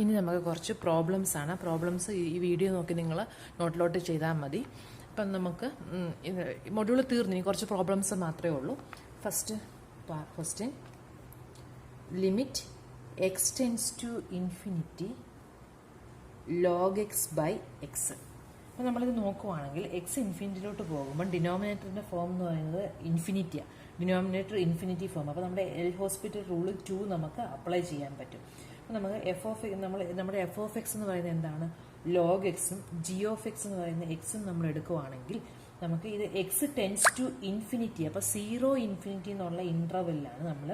ഇനി നമുക്ക് കുറച്ച് പ്രോബ്ലംസ് ആണ്. പ്രോബ്ലംസ് ഈ വീഡിയോ നോക്കി നിങ്ങൾ നോട്ടിലോട്ട് ചെയ്താൽ മതി. അപ്പം നമുക്ക് മൊഡ്യൂൾ തീർന്നു, ഇനി കുറച്ച് പ്രോബ്ലംസ് മാത്രമേ ഉള്ളൂ. First question, limit x tends to infinity log x by x. അപ്പോൾ നമ്മളിത് നോക്കുവാണെങ്കിൽ എക്സ് ഇൻഫിനിറ്റിയിലോട്ട് പോകുമ്പോൾ ഡിനോമിനേറ്ററിൻ്റെ ഫോം എന്ന് പറയുന്നത് ഇൻഫിനിറ്റിയാണ്. Denominator infinity form. അപ്പോൾ നമ്മുടെ എൽ ഹോസ്പിറ്റൽ റൂൾ 2 നമുക്ക് അപ്ലൈ ചെയ്യാൻ പറ്റും. അപ്പോൾ നമുക്ക് നമ്മുടെ എഫ് ഓഫ് എക്സ് എന്ന് പറയുന്നത് എന്താണ്? ലോഗ് എക്സും ജി ഓഫ് എക്സ് എന്ന് പറയുന്ന എക്സും നമ്മൾ എടുക്കുവാണെങ്കിൽ നമുക്ക് ഇത് എക്സ് ടെൻസ് ടു ഇൻഫിനിറ്റി, അപ്പോൾ 0 ഇൻഫിനിറ്റി എന്നുള്ള ഇൻ്റർവെല്ലാണ് നമ്മൾ,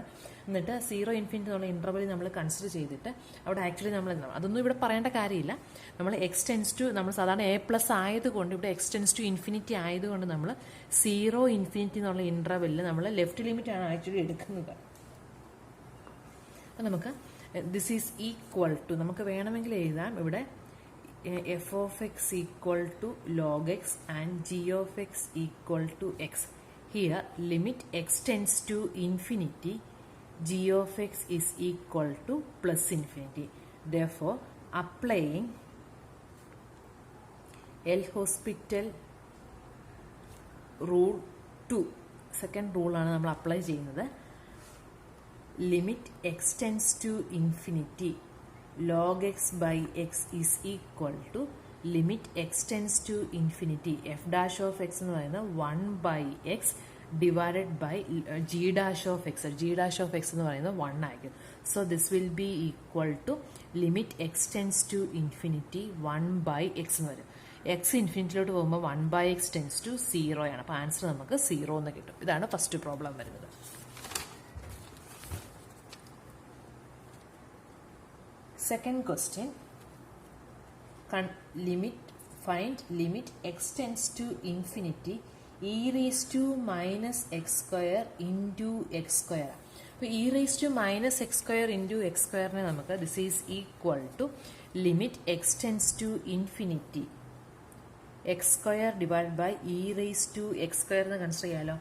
എന്നിട്ട് 0 ഇൻഫിനിറ്റി എന്നുള്ള ഇൻ്റർവെൽ നമ്മൾ കൺസിഡർ ചെയ്തിട്ട് അവിടെ ആക്ച്വലി നമ്മൾ അതൊന്നും ഇവിടെ പറയേണ്ട കാര്യമില്ല. നമ്മൾ എക്സ് ടെൻസ് ടു, നമ്മൾ സാധാരണ എ പ്ലസ് ആയതുകൊണ്ട് ഇവിടെ എക്സ് ടെൻസ് ടു ഇൻഫിനിറ്റി ആയതുകൊണ്ട് നമ്മൾ 0 ഇൻഫിനിറ്റി എന്നുള്ള ഇൻ്റർവെല്ലിൽ നമ്മൾ ലെഫ്റ്റ് ലിമിറ്റ് ആണ് ആക്ച്വലി എടുക്കുന്നത്. അപ്പം നമുക്ക് ദിസ് ഈസ് ഈക്വൽ ടു, നമുക്ക് വേണമെങ്കിൽ എഴുതാം ഇവിടെ f of x equal to log x and g of x equal to x. Here limit x tends to infinity, g of x is equal to plus infinity. Therefore applying L'Hospital rule 2, second rule ആണ് നമ്മൾ apply ചെയ്യുന്നത്. Limit x tends to infinity log x by x is equal to limit x tends to infinity f dash of x എന്ന് പറയുന്നത് 1 by x divided by g dash of x. g dash of x എന്ന് പറയുന്നത് 1 ആയിരിക്കും. So this will be equal to limit x tends to infinity 1 by x എന്ന് വരും. x ഇൻഫിനിറ്റിയിലോട്ട് പോകുമ്പോൾ 1 by x tends to 0 ആണ്. അപ്പോൾ ആൻസർ നമുക്ക് 0 എന്ന് കിട്ടും. ഇതാണ് ഫസ്റ്റ് പ്രോബ്ലം വരുന്നത്. Second question, find limit x tends to infinity e raised to minus x square into x square. അപ്പോൾ e raised to minus x square into x square നമുക്ക് this is equal to limit x tends to infinity x square divided by e raised to x square എന്ന് consider ചെയ്യാലോ.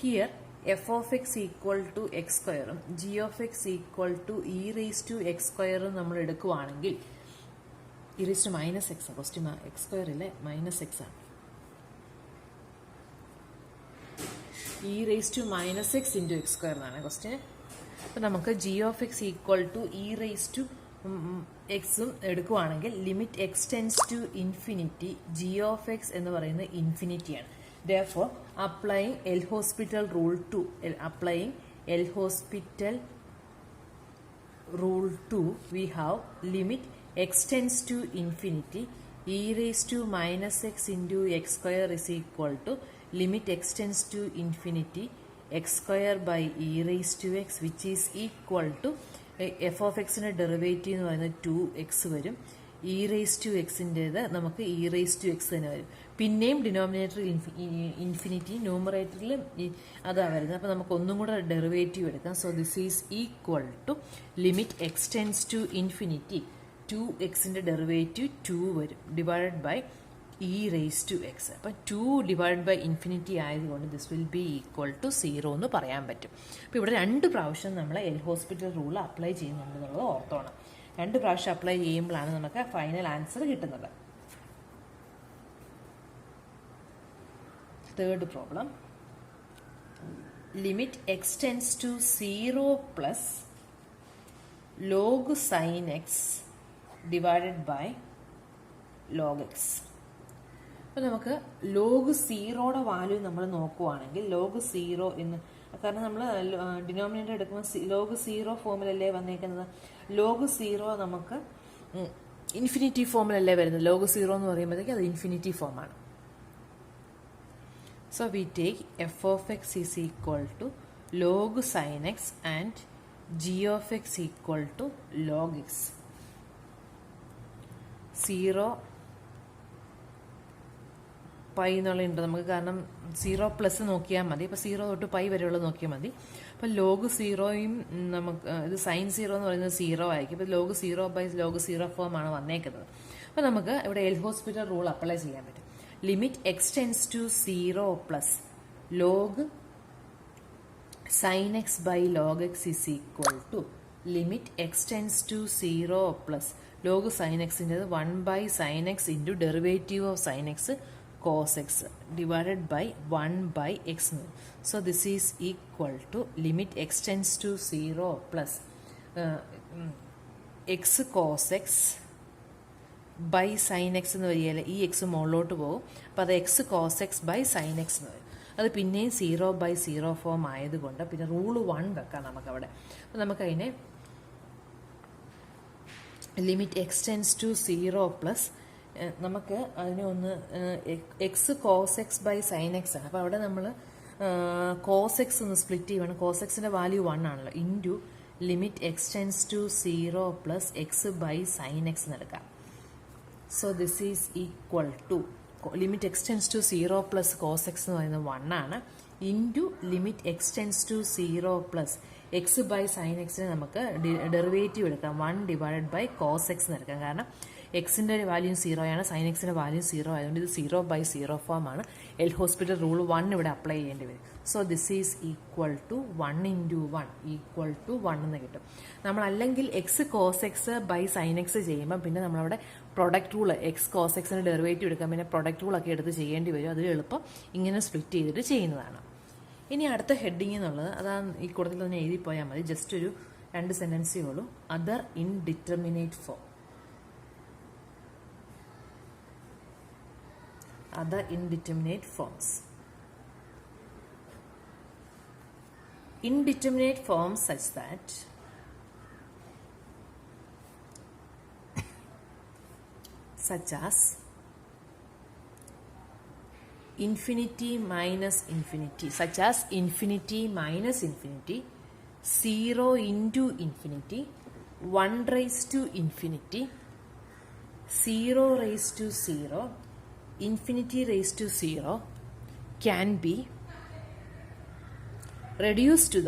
Here f of x equal to x സ്ക്വയറും g of x equal to e raised to x സ്ക്വയറും നമ്മൾ എടുക്കുവാണെങ്കിൽ e raised to minus x, question x സ്ക്വയറിലെ minus x ആണ്. e raised to minus x into x square എന്നാണ് question. അപ്പോൾ നമുക്ക് g of x equal to e raised to എക്സും എടുക്കുവാണെങ്കിൽ limit x tends to infinity g of x എന്ന് പറയുന്നത് ഇൻഫിനിറ്റിയാണ്. Therefore, applying L'Hospital rule 2, we have limit x tends to infinity e raised to minus x into x square is equal to limit x tends to infinity x square by e raised to x, which is equal to f of x ന്റെ derivative എന്ന് പറയുന്നത് 2x വരും. e raised to x ൻ്റേത് നമുക്ക് e raised to x തന്നെ വരും. പിന്നെയും ഡിനോമിനേറ്ററിൽ infinity, ന്യൂമറേറ്ററിൽ അതാ വരുന്നത്. അപ്പോൾ നമുക്ക് ഒന്നും കൂടെ ഡെറിവേറ്റീവ് എടുക്കാം. So this is equal to limit x tends to infinity 2xൻ്റെ ഡെറിവേറ്റീവ് 2 വരും divided by e raised to x. അപ്പം 2 ഡിവൈഡ് ബൈ ഇൻഫിനിറ്റി ആയതുകൊണ്ട് this will be equal to 0 എന്ന് പറയാൻ പറ്റും. അപ്പോൾ ഇവിടെ 2 പ്രാവശ്യം നമ്മൾ എൽ ഹോസ്പിറ്റൽ റൂൾ അപ്ലൈ ചെയ്യുന്നുണ്ടെന്നുള്ളത് ഓർത്തോണം. 2 പ്രാവശ്യം അപ്ലൈ ചെയ്യുമ്പോഴാണ് നമുക്ക് ഫൈനൽ ആൻസർ കിട്ടുന്നത്. Third problem, limit x tends to 0 plus log sin x divided by log x. അപ്പോൾ നമുക്ക് ലോഗ് 0യുടെ വാല്യൂ നമ്മൾ നോക്കുവാണെങ്കിൽ ലോഗ് 0 എന്ന്, കാരണം നമ്മൾ ഡിനോമിനേറ്റർ എടുക്കുമ്പോൾ ലോഗ് 0 ഫോമിലല്ലേ വന്നേക്കുന്നത്. ലോഗ് 0 നമുക്ക് ഇൻഫിനിറ്റി ഫോമിലല്ലേ വരുന്നത്. ലോഗ് 0 എന്ന് പറയുമ്പോഴത്തേക്ക് അത് ഇൻഫിനിറ്റി ഫോമാണ്. So we take f of x is equal to log sin x and g of x equal to log x. 0 pi എന്നുള്ളത് നമുക്ക്, കാരണം 0 പ്ലസ് നോക്കിയാൽ മതി. അപ്പോൾ 0 തൊട്ട് പൈ വരെയുള്ളത് നോക്കിയാൽ മതി. അപ്പോൾ ലോഗ് 0യും നമുക്ക് ഇത് സൈൻ 0 എന്ന് പറയുന്നത് 0 ആയിരിക്കും. ഇപ്പോൾ ലോഗ് 0 ബൈ ലോഗ് 0 ഫോമാണ് വന്നേക്കുന്നത്. അപ്പോൾ നമുക്ക് ഇവിടെ എൽ ഹോസ്പിറ്റൽ റൂൾ അപ്ലൈ ചെയ്യാൻ പറ്റും. Limit x tends to 0 plus log sine x by log x is equal to limit x tends to 0 plus log sine എക്സിൻ്റെത് 1/sin x into derivative of sine x cos x divided by 1/x. So this is equal to limit x tends to 0 plus x cos x by sine x എന്ന് വരികയല്ലേ, ഈ x മുകളിലോട്ട് പോകും. അപ്പോൾ അത് x cos x by sine x എന്ന് വരും. അത് പിന്നെയും 0/0 ഫോം ആയതുകൊണ്ട് പിന്നെ റൂൾ 1 വെക്കാം നമുക്കവിടെ. അപ്പോൾ നമുക്കതിനെ limit x tends to 0 plus നമുക്ക് അതിനെ ഒന്ന് x cos x by sine x ആണ്. അപ്പോൾ അവിടെ നമ്മൾ കോസ് എക്സ് ഒന്ന് സ്പ്ലിറ്റ് ചെയ്യുവാണ്. കോസ് എക്സിൻ്റെ വാല്യൂ 1 ആണല്ലോ. Into limit x tends to 0 plus x by sine x എന്ന് എടുക്കാം. So this is equal to limit x tends to 0 plus cos x എന്ന് പറയുന്നത് 1 ആണ്. Into limit x tends to 0 plus x by sign എക്സിന് നമുക്ക് derivative എടുക്കാം. 1 divided by cos x എന്ന് എടുക്കാം. കാരണം എക്സിൻ്റെ വാല്യൂ 0 ആണ്, സൈൻ എക്സിൻ്റെ വാല്യൂ 0 ആയതുകൊണ്ട് ഇത് 0/0 ഫോം ആണ്. എൽ ഹോസ്പിറ്റൽ റൂൾ 1 ഇവിടെ അപ്ലൈ ചെയ്യേണ്ടി വരും. So this is equal to 1 into 1 equal to 1 എന്ന് കിട്ടും. നമ്മൾ അല്ലെങ്കിൽ x cos x by sine x ചെയ്യുമ്പോൾ പിന്നെ നമ്മളവിടെ പ്രൊഡക്റ്റ് റൂൾ എക്സ് കോസ് എക്സിന് ഡെറിവേറ്റീവ് എടുക്കാൻ പിന്നെ പ്രൊഡക്റ്റ് റൂളൊക്കെ എടുത്ത് ചെയ്യേണ്ടി വരും. അത് എളുപ്പം ഇങ്ങനെ സ്പ്ലിറ്റ് ചെയ്തിട്ട് ചെയ്യുന്നതാണ്. ഇനി അടുത്ത ഹെഡിങ് എന്നുള്ളത് അതാ ഈ കൂട്ടത്തിൽ തന്നെ എഴുതി പോയാൽ മതി. ജസ്റ്റ് ഒരു 2 സെൻറ്റൻസേ ഉള്ളൂ. Other indeterminate form. Other indeterminate forms. Indeterminate forms such that such as infinity minus infinity, such as infinity minus infinity, 0 into infinity, 1 raised to infinity, 0 raised to 0, infinity raised to 0 can be reduced to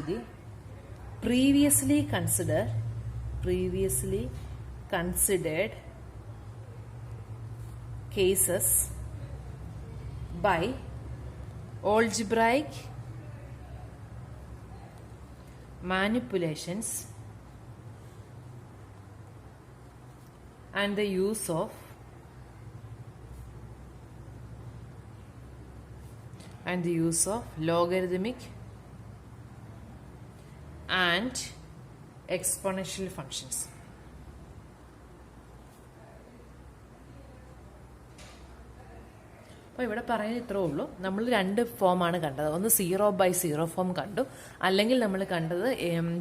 the previously considered cases by algebraic manipulations and the use of logarithmic and exponential functions. അപ്പോൾ ഇവിടെ പറയുന്നത് ഇത്രേ ഉള്ളൂ. നമ്മൾ 2 ഫോമാണ് കണ്ടത്. ഒന്ന് 0/0 form കണ്ടു, അല്ലെങ്കിൽ നമ്മൾ കണ്ടത്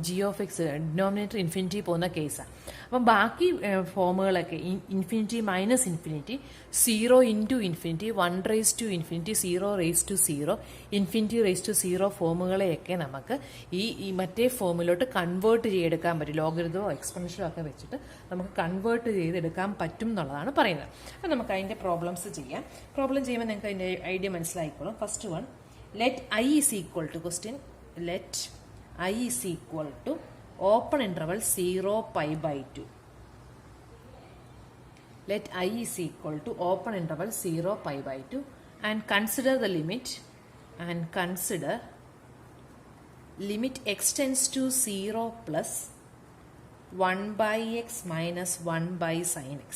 g(x) ഡിനോമിനേറ്റർ ഇൻഫിനിറ്റി പോകുന്ന കേസാണ്. അപ്പം ബാക്കി ഫോമുകളൊക്കെ infinity minus infinity, 0 into infinity, 1 raise to infinity, 0 raise to 0, infinity raise to 0 ഫോമുകളെയൊക്കെ നമുക്ക് ഈ മറ്റേ ഫോമിലോട്ട് കൺവേർട്ട് ചെയ്തെടുക്കാൻ പറ്റും. ലോഗരിതമോ എക്സ്പൊണൻഷ്യലോ ഒക്കെ വെച്ചിട്ട് നമുക്ക് കൺവേർട്ട് ചെയ്തെടുക്കാൻ പറ്റും എന്നുള്ളതാണ് പറയുന്നത്. അപ്പം നമുക്ക് അതിൻ്റെ പ്രോബ്ലംസ് ചെയ്യാം. പ്രോബ്ലം ചെയ്യുമ്പോൾ നിങ്ങൾക്ക് അതിൻ്റെ ഐഡിയ മനസ്സിലായിക്കോളും. First one, let I is equal to question, let I is equal to open interval 0π/2. Let I is equal to open interval 0π/2 and consider the limit x tends to 0 plus 1/x minus 1/sin x.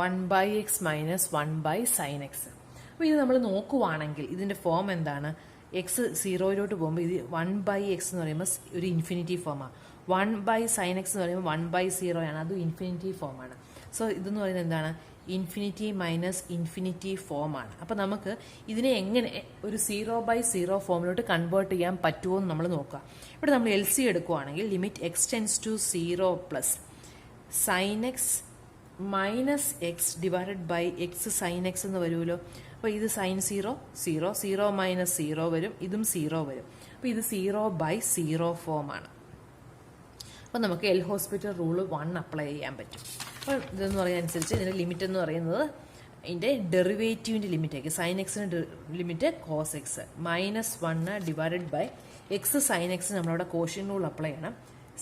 1/x minus 1/sin x. അപ്പോൾ ഇത് നമ്മൾ നോക്കുവാണെങ്കിൽ ഇതിൻ്റെ form എന്താണ്? X 0 പോകുമ്പോൾ ഇത് 1/x എന്ന് പറയുമ്പോൾ ഒരു ഇൻഫിനിറ്റി ഫോമാണ്. 1/sin x എന്ന് പറയുമ്പോൾ 1/0 ആണ്, അതും ഇൻഫിനിറ്റി ഫോമാണ്. സോ ഇതെന്ന് പറയുന്നത് എന്താണ്? ഇൻഫിനിറ്റി മൈനസ് ഇൻഫിനിറ്റി ഫോമാണ്. അപ്പോൾ നമുക്ക് ഇതിനെ എങ്ങനെ ഒരു 0/0 ഫോമിലോട്ട് കൺവേർട്ട് ചെയ്യാൻ പറ്റുമോ എന്ന് നമ്മൾ നോക്കുക. ഇവിടെ നമ്മൾ LC എടുക്കുവാണെങ്കിൽ limit x tends to 0 plus sine x minus x divided by x sine x എന്ന് വരുമല്ലോ. അപ്പോൾ ഇത് സൈൻ 0 0 0 മൈനസ് 0 വരും, ഇതും 0 വരും. അപ്പോൾ ഇത് 0/0 ഫോമാണ്. അപ്പോൾ നമുക്ക് എൽ ഹോസ്പിറ്റൽ റൂൾ 1 അപ്ലൈ ചെയ്യാൻ പറ്റും. അപ്പോൾ ഇതെന്ന് പറയുന്ന അനുസരിച്ച് ഇതിൻ്റെ ലിമിറ്റ് എന്ന് പറയുന്നത് ഇതിൻ്റെ ഡെറിവേറ്റീവിൻ്റെ ലിമിറ്റേക്ക് സൈൻ എക്സിൻ്റെ limit cos x -1 divided by x sine x നമ്മളവിടെ കോഷ്യൻ റൂൾ അപ്ലൈ ചെയ്യണം.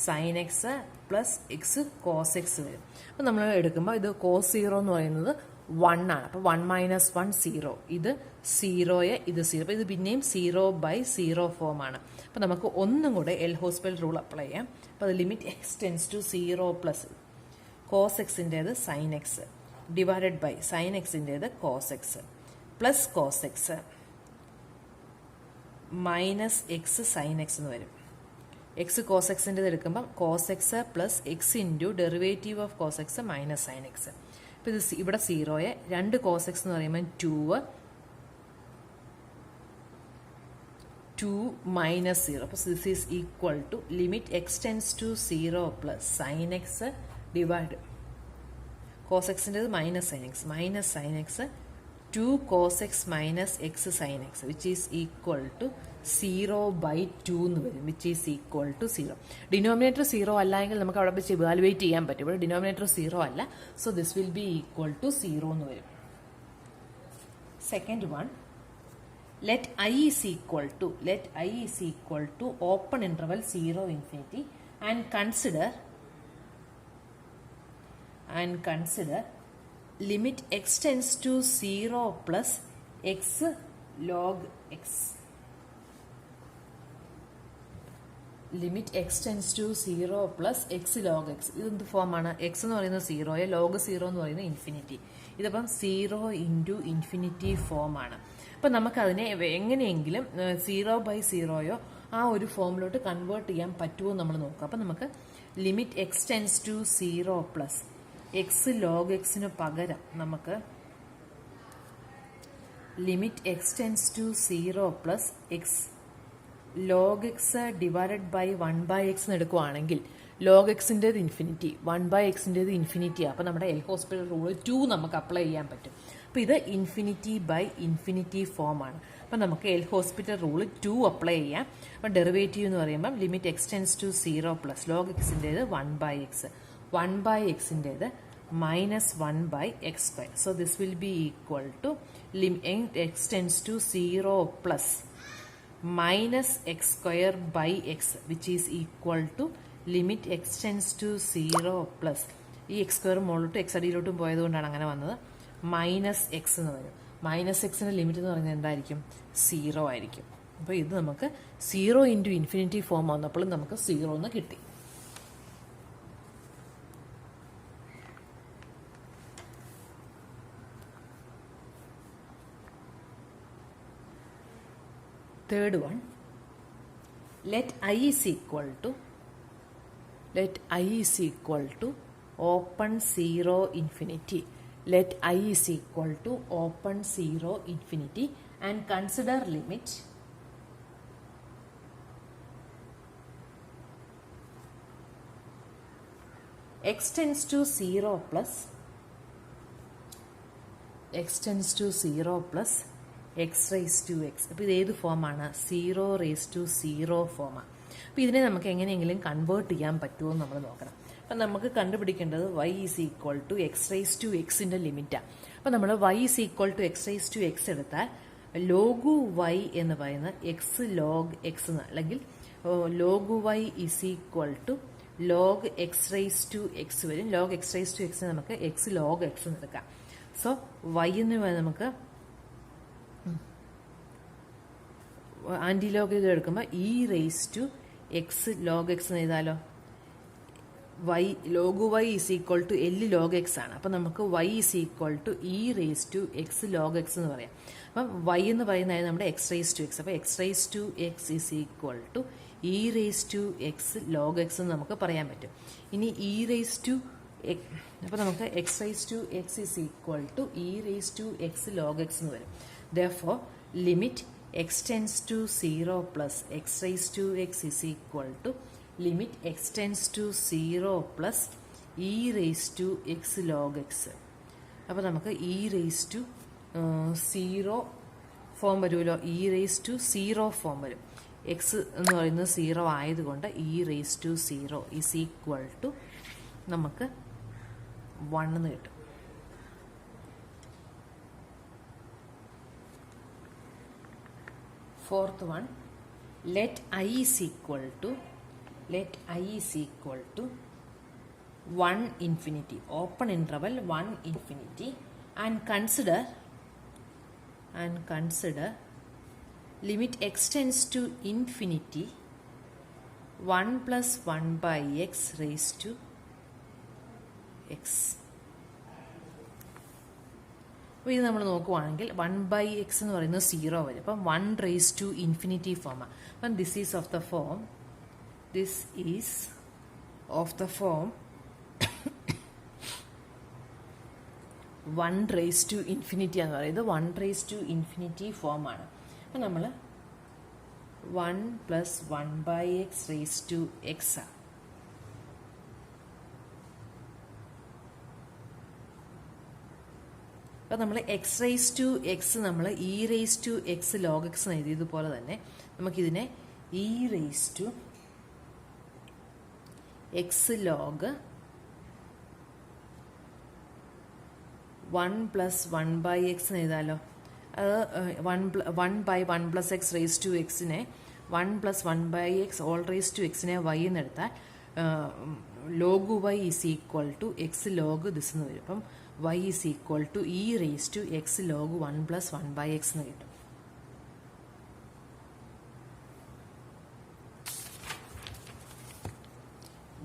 Sine x plus x cos x വരും. അപ്പോൾ നമ്മൾ എടുക്കുമ്പോൾ ഇത് കോസ് 0 എന്ന് പറയുന്നത് 1 ആണ്. അപ്പോൾ 1 മൈനസ് 1 0. ഇത് 0, ഇത് 0. അപ്പോൾ ഇത് പിന്നെയും 0/0 ഫോം ആണ്. അപ്പോൾ നമുക്ക് ഒന്നും കൂടെ എൽ ഹോസ്പിറ്റൽ റൂൾ അപ്ലൈ ചെയ്യാം. അപ്പോൾ അത് limit x tends to 0 plus cos എക്സിൻ്റേത് sine x divided by sine എക്സിൻ്റേത് cos x plus cos x minus x sine x എന്ന് വരും. എക്സ് കോസ് എക്സിൻ്റേത് എടുക്കുമ്പോൾ cos x plus x into derivative of cos x minus sine x. അപ്പോൾ ഇത് ഇവിടെ 0, 2 cos x എന്ന് പറയുമ്പോൾ 2 മൈനസ് 0. അപ്പോൾ this is equal to limit x tends to 0 plus sine x divide cos എക്സിൻ്റേത് minus sine x 2 cos x minus x sin x which is equal to 0/2 എന്ന് വരും, which is equal to 0. Denominator 0 അല്ല എങ്കിൽ നമുക്ക് അവിടെ വെച്ച് evaluate ചെയ്യാൻ പറ്റും. ഇവിടെ ഡിനോമിനേറ്റർ 0 അല്ല, so this will be equal to 0 എന്ന് വരും. Second one, let I is equal to open interval 0 infinity and consider limit x tends to 0 plus x log x. Limit x tends to 0 plus x log x. ഇതെന്ത് ഫോമാണ്? X എന്ന് പറയുന്നത് 0, log 0 എന്ന് പറയുന്നത് infinity. ഇതിപ്പം 0 into infinity ഫോമാണ്. അപ്പം നമുക്കതിനെ എങ്ങനെയെങ്കിലും 0/0 ആ ഒരു ഫോമിലോട്ട് കൺവേർട്ട് ചെയ്യാൻ പറ്റുമോ നമ്മൾ നോക്കാം. അപ്പം നമുക്ക് limit x tends to 0 plus x log എക്സിന് പകരം നമുക്ക് limit x tends to 0 plus x log x divided by 1/x എന്ന് എടുക്കുവാണെങ്കിൽ ലോഗ് എക്സിൻ്റേത് ഇൻഫിനിറ്റി, 1/xൻ്റേത് ഇൻഫിനിറ്റിയാണ്. അപ്പോൾ നമ്മുടെ എൽ ഹോസ്പിറ്റൽ റൂൾ 2 നമുക്ക് അപ്ലൈ ചെയ്യാൻ പറ്റും. അപ്പോൾ ഇത് ഇൻഫിനിറ്റി ഫോമാണ്. അപ്പം നമുക്ക് എൽ ഹോസ്പിറ്റൽ റൂൾ 2 അപ്ലൈ ചെയ്യാം. അപ്പം ഡെറിവേറ്റീവ് എന്ന് പറയുമ്പം limit x tends to 0 plus log എക്സിൻ്റേത് 1/x minus 1/x². So this will be equal to limit x tends to 0 plus minus x²/x which is equal to limit x tends to 0 plus ഈ x² മുകളിലോട്ട് x അടിയിലോട്ടും പോയതുകൊണ്ടാണ് അങ്ങനെ വന്നത്, minus X എന്ന് വരും. Minus എക്സിൻ്റെ limit എന്ന് പറയുന്നത് എന്തായിരിക്കും? 0 ആയിരിക്കും. അപ്പോൾ ഇത് നമുക്ക് 0 ഇൻറ്റു ഇൻഫിനിറ്റി ഫോം വന്നപ്പോഴും നമുക്ക് 0 എന്ന് കിട്ടി. Third one, let I is equal to open 0 infinity. Let I is equal to open 0 infinity and consider limit x tends to 0 plus x raised to x. അപ്പോൾ ഇത് ഏത് ഫോമാണ്? 0 raised to 0 ഫോമാണ്. അപ്പോൾ ഇതിനെ നമുക്ക് എങ്ങനെയെങ്കിലും കൺവേർട്ട് ചെയ്യാൻ പറ്റുമോ എന്ന് നമ്മൾ നോക്കണം. അപ്പം നമുക്ക് കണ്ടുപിടിക്കേണ്ടത് y is equal to x raised to x-ൻ്റെ ലിമിറ്റാണ്. അപ്പോൾ നമ്മൾ y is equal to x raised to x എടുത്താൽ ലോഗു y എന്ന് പറയുന്ന x log x എന്ന്, അല്ലെങ്കിൽ ലോഗു y is equal to log x raised to x വരും. log x raised to x നമുക്ക് x log x എന്ന് എടുക്കാം. സോ y എന്ന് പറയുന്നത് നമുക്ക് ആൻറ്റി ലോഗ് ഇത് എടുക്കുമ്പോൾ e raise to x log x എന്ന് എഴുതാലോ. Log y is equal to L log x ആണ്. അപ്പം നമുക്ക് y is equal to e raise to x log x എന്ന് പറയാം. അപ്പം വൈ എന്ന് പറയുന്നത് നമ്മുടെ എക്സ് റേസ് ടു എക്സ്. അപ്പോൾ x raise to x is equal to e raise to x log x എന്ന് നമുക്ക് പറയാൻ പറ്റും. ഇനി ഇ റേസ് ടു അപ്പോൾ നമുക്ക് x raise to x is equal to e raise to x log x എന്ന് വരും. Therefore, limit x tends to 0 plus x raised to x is equal to limit x tends to 0 plus e raised to x log x. അപ്പോൾ നമുക്ക് e raised to 0 form വരുമല്ലോ, e raised to 0 form വരും. x എന്ന് പറയുന്നത് 0 ആയതുകൊണ്ട് e raised to 0 is equal to നമുക്ക് 1 എന്ന് കിട്ടും. Fourth one, let I is equal to 1 infinity, open interval 1 infinity and consider limit x tends to infinity 1 plus 1 by x raised to x. അപ്പോൾ ഇത് നമ്മൾ നോക്കുവാണെങ്കിൽ 1 by x എന്ന് പറയുന്നത് 0 വരും. അപ്പം 1 raised to infinity ഫോമാണ്. അപ്പം this is of the form 1 raised to infinity എന്ന് പറയുന്നത് 1 raised to infinity ഫോമാണ്. അപ്പം നമ്മൾ 1 plus 1 by x raised to x ആണ്. അപ്പം നമ്മൾ എക്സ് റേസ് ടു എക്സ് നമ്മൾ e raise to x log x എന്ന് എഴുതിയതുപോലെ തന്നെ നമുക്കിതിനെ e raise to x log 1 plus 1 by x എന്ന് എഴുതാമല്ലോ. അത് 1 by 1 plus x raise to എക്സിനെ 1 plus 1 by x all raise to എക്സിനെ y എന്ന് എടുത്താൽ log y is equal to x log this എന്ന് വരും. അപ്പം y is equal to e raised to x log 1 plus 1 by x എന്ന് കിട്ടും.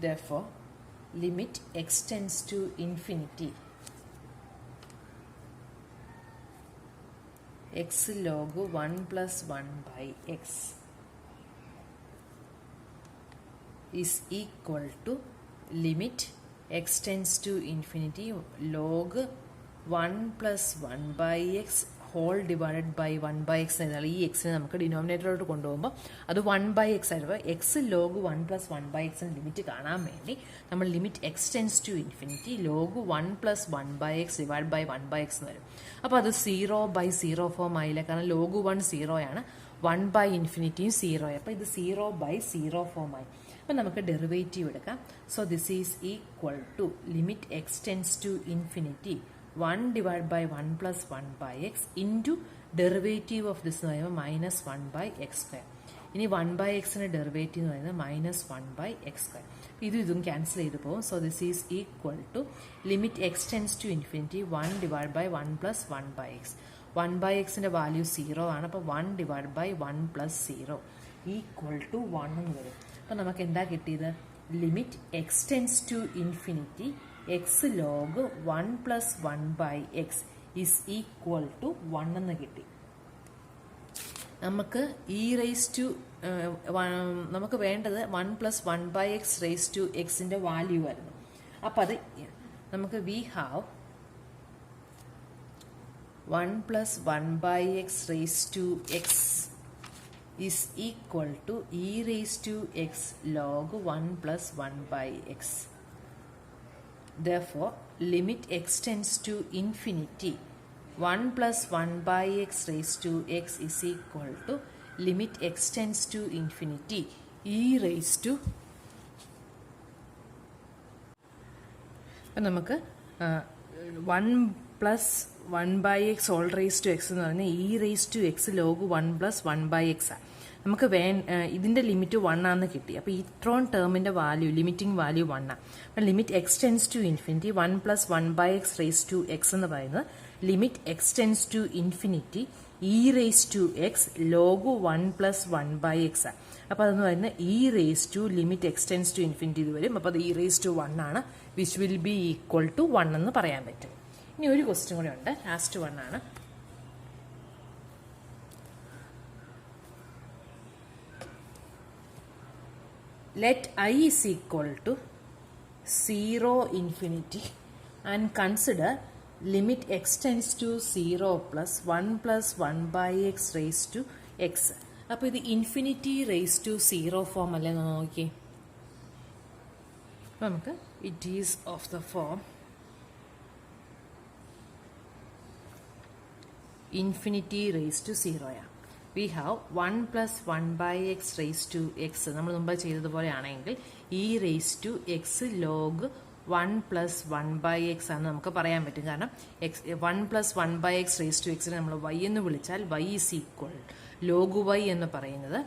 Therefore, limit x tends to infinity x log 1 plus 1 by x is equal to limit x tends to infinity log 1 plus 1 by x whole divided by 1 by x എന്നാൽ ഈ എക്സിനെ നമുക്ക് ഡിനോമിനേറ്ററിലോട്ട് കൊണ്ടുപോകുമ്പോൾ അത് 1 by x ആയിരുന്നു. X log 1 plus 1 by x limit കാണാൻ വേണ്ടി നമ്മൾ limit x tends to infinity log 1 plus 1 by x divide by 1 by x എന്ന് വരും. അപ്പോൾ അത് 0/0 ഫോം ആയില്ല, കാരണം ലോഗ് 1 0 ആണ്, 1 by ഇൻഫിനിറ്റിയും 0 ആയി. അപ്പോൾ ഇത് 0/0 ഫോം ആയി. അപ്പം നമുക്ക് ഡെറിവേറ്റീവ് എടുക്കാം. So this is equal to limit x tends to infinity 1 divided by 1 plus 1 by x into derivative of this എന്ന് പറയുമ്പോൾ -1 by x square. ഇനി 1 by x-ന്റെ ഡെറിവേറ്റീവ് എന്ന് പറയുന്നത് -1 by x square. ഇതും ക്യാൻസൽ ചെയ്ത് പോകും. So this is equal to limit x tends to infinity 1 divided by 1 plus 1 by x. 1 by x-ന്റെ value 0 ആണ്. അപ്പോൾ 1 divided by 1 plus 0 equal to 1 എന്ന് വരും. അപ്പം നമുക്ക് എന്താ കിട്ടിയത്? Limit x tends to infinity x log 1 plus 1 by x is equal to 1 എന്ന് കിട്ടി. നമുക്ക് ഇ റേസ് ടു നമുക്ക് വേണ്ടത് 1 plus 1 by x raise to എക്സിൻ്റെ വാല്യൂ ആയിരുന്നു. അപ്പം അത് നമുക്ക് we have 1 plus 1 by x raise to x is equal to e raised to x log 1 plus 1 by x. Therefore, limit x tends to infinity 1 plus 1 by x raised to x is equal to limit x tends to infinity e raised to നമുക്ക് 1 plus 1 by x all raised to x എന്ന് പറഞ്ഞാൽ e raised to x log 1 plus 1 by x ആണ്. നമുക്ക് ഇതിൻ്റെ limit 1 ആണെന്ന് കിട്ടി. അപ്പോൾ ഇത്രോൺ ടേമിൻ്റെ വാല്യൂ ലിമിറ്റിംഗ് വാല്യൂ 1 ആണ്. അപ്പം limit x tends to infinity 1 plus 1 by x raise to x എന്ന് പറയുന്നത് limit x tends to infinity e raise to x log 1 plus 1 by x ആണ്. അപ്പോൾ അതെന്ന് പറയുന്നത് e raise to limit x tends to infinity ഇത് വരും. അപ്പോൾ അത് ഇ റേസ് ടു 1 ആണ്, which will be equal to 1 എന്ന് പറയാൻ പറ്റും. ഇനി ഒരു ക്വസ്റ്റ്യൻ കൂടെ ഉണ്ട്, ലാസ്റ്റ് 1 ആണ്. Let I is equal to 0 infinity and consider limit x tends to 0 plus 1 plus 1 by x raised to x. അപ്പോൾ ഇത് ഇൻഫിനിറ്റി റേസ് ടു 0 ഫോം അല്ലേ നോക്കി. നമുക്ക് it is of the form infinity raise to 0 ആണ്. We have 1 plus 1 by x raise to x നമ്മൾ മുമ്പ് ചെയ്തതുപോലെ ആണെങ്കിൽ e raise to x log 1 plus 1 by x ആണെന്ന് നമുക്ക് പറയാൻ പറ്റും. കാരണം 1 plus 1 by x raise to എക്സിനെ നമ്മൾ y എന്ന് വിളിച്ചാൽ y is equal log y എന്ന് പറയുന്നത്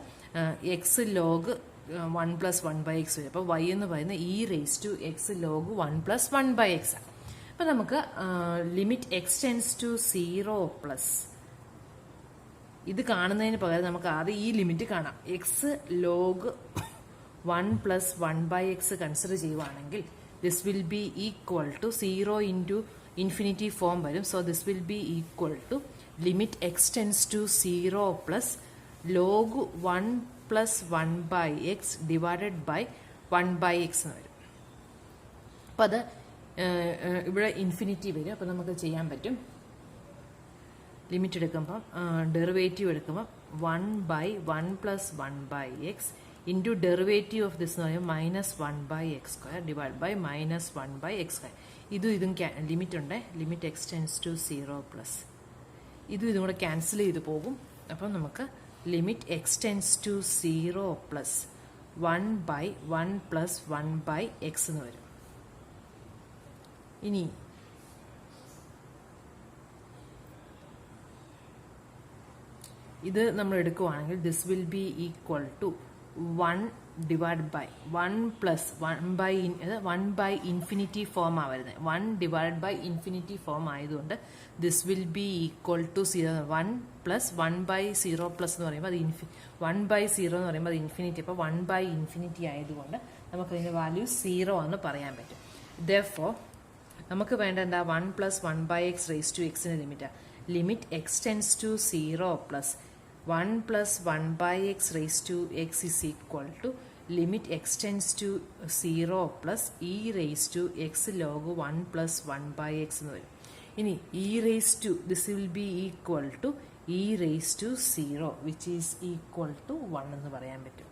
x log 1 plus 1 by x വരും. അപ്പോൾ y എന്ന് പറയുന്നത് e raise to x log 1 plus 1 by x ആണ്. അപ്പം നമുക്ക് limit x tends to 0 plus ഇത് കാണുന്നതിന് പകരം നമുക്ക് ആദ്യം ഈ ലിമിറ്റ് കാണാം. X log 1 plus 1/x consider ചെയ്യുവാണെങ്കിൽ this will be equal to 0 into infinity form വരും. So this will be equal to limit x tends to 0 plus log 1 plus 1/x divided by 1/x എന്ന് വരും. അപ്പം അത് ഇവിടെ infinity വരും. അപ്പം നമുക്ക് ചെയ്യാൻ പറ്റും. ലിമിറ്റ് എടുക്കുമ്പം ഡെറിവേറ്റീവ് എടുക്കുമ്പം 1/1 plus 1/x into derivative of this എന്ന് പറയുമ്പോൾ -1/x² ഡിവൈഡ് ബൈ -1/x². ഇതും ലിമിറ്റ് ഉണ്ട്. Limit x tends to 0 plus ഇതും കൂടെ ക്യാൻസൽ ചെയ്ത് പോകും. അപ്പം നമുക്ക് limit x tends to 0 plus 1/1 plus 1/x എന്ന് വരും. ഇനി ഇത് നമ്മൾ എടുക്കുവാണെങ്കിൽ this will be equal to 1 divide by 1 plus 1/ഇൻഫിനിറ്റി ഫോം ആ വരുന്നത്. 1 ഡിവൈഡ് ബൈ ഇൻഫിനിറ്റി ഫോം ആയതുകൊണ്ട് this will be equal to 1 plus 1/0 plus എന്ന് പറയുമ്പോൾ അത് 1/0 എന്ന് പറയുമ്പോൾ അത് ഇൻഫിനിറ്റി. അപ്പോൾ 1/ഇൻഫിനിറ്റി ആയതുകൊണ്ട് നമുക്കതിൻ്റെ വാല്യൂ 0 എന്ന് പറയാൻ പറ്റും. ദെർഫോർ നമുക്ക് വേണ്ട എന്താ 1 പ്ലസ് 1/x റേസ് ടു എക്സിൻ്റെ ലിമിറ്റാണ്. Limit x tends to 0 plus 1 plus 1/x raised to x is equal to limit x tends to 0 plus e raised to x log 1 plus 1/x എന്ന് വരും. ഇനി e raised to this will be equal to e raised to 0 which is equal to 1 എന്ന് പറയാൻ പറ്റും.